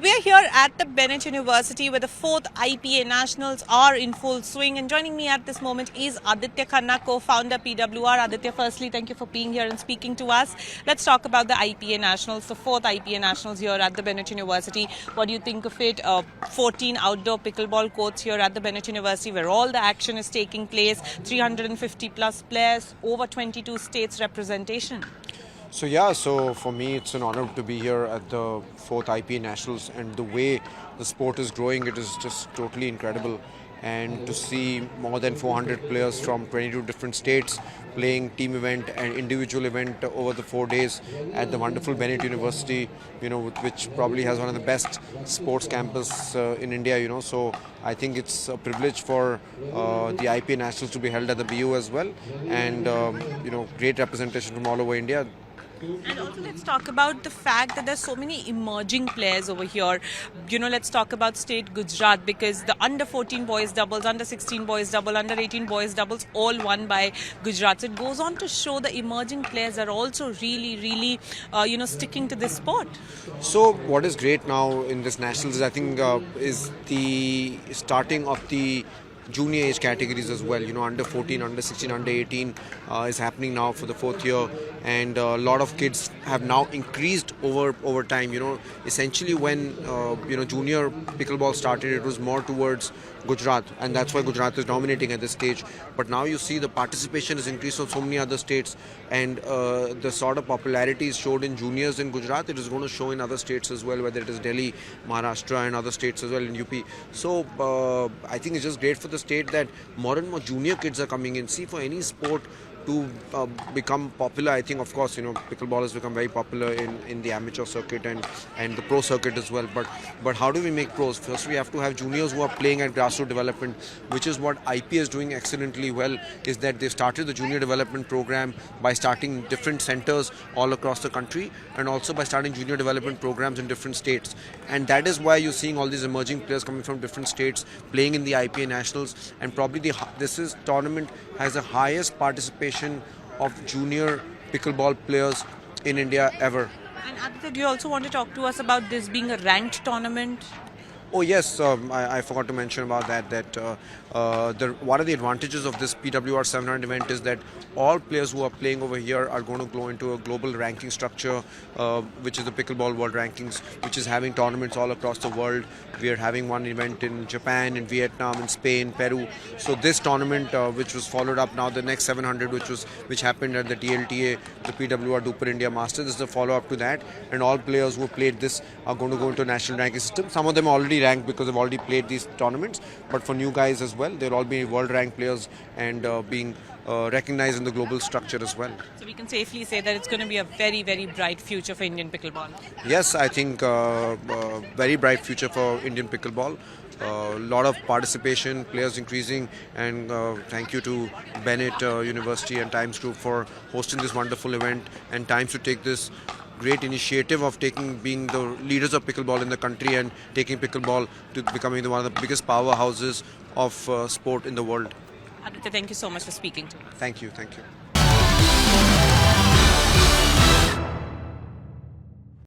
We are here at the Bennett University where the 4th IPA Nationals are in full swing. And joining me at this moment is Aditya Khanna, co-founder PWR. Aditya, firstly, thank you for being here and speaking to us. Let's talk about the IPA Nationals, the 4th IPA Nationals here at the Bennett University. What do you think of it? 14 outdoor pickleball courts here at the Bennett University where all the action is taking place. 350 plus players, over 22 states representation. So for me it's an honor to be here at the 4th IPA Nationals, and the way the sport is growing, it is just totally incredible. And to see more than 400 players from 22 different states playing team event and individual event over the 4 days at the wonderful Bennett University, which probably has one of the best sports campus in India, so I think it's a privilege for the IPA Nationals to be held at the BU as well, and great representation from all over India. And also let's talk about the fact that there's so many emerging players over here. Let's talk about state Gujarat, because the under 14 boys doubles, under 16 boys double, under 18 boys doubles, all won by Gujarat. So it goes on to show the emerging players are also really sticking to this sport. So what is great now in this nationals is, I think, is the starting of the junior age categories as well. Under 14, under 16, under 18 is happening now for the 4th year, and a lot of kids have now increased over time. Essentially when junior pickleball started, it was more towards Gujarat, and that's why Gujarat is dominating at this stage. But now you see the participation has increased on so many other states, and the sort of popularity is showed in juniors in Gujarat. It is going to show in other states as well, whether it is Delhi, Maharashtra, and other states as well in UP. So I think it's just great for the state that more and more junior kids are coming in. See, for any sport to become popular, I think, of course, pickleball has become very popular in the amateur circuit and the pro circuit as well. But how do we make pros? First, we have to have juniors who are playing at grassroots development, which is what IP is doing excellently well, is that they started the junior development program by starting different centers all across the country, and also by starting junior development programs in different states. And that is why you're seeing all these emerging players coming from different states playing in the IPA Nationals, and probably this tournament has the highest participation of junior pickleball players in India ever. And Aditya, do you also want to talk to us about this being a ranked tournament? Oh yes, I forgot to mention about that. One of the advantages of this PWR 700 event is that all players who are playing over here are going to go into a global ranking structure, which is the Pickleball World Rankings, which is having tournaments all across the world. We are having one event in Japan, in Vietnam, in Spain, Peru. So this tournament, which was followed up now, the next 700, which happened at the TLTA, the PWR Duper India Masters, this is the follow-up to that. And all players who played this are going to go into a national ranking system. Some of them are already ranked because they've already played these tournaments, but for new guys as well, they'll all be world ranked players and being recognized in the global structure as well. So we can safely say that it's going to be a very bright future for Indian pickleball. Yes, I think very bright future for Indian pickleball. A lot of participation, players increasing, and thank you to Bennett University and Times Group for hosting this wonderful event, and Times to take this great initiative of being the leaders of pickleball in the country and taking pickleball to becoming one of the biggest powerhouses of sport in the world. Aditya, thank you so much for speaking to us. Thank you.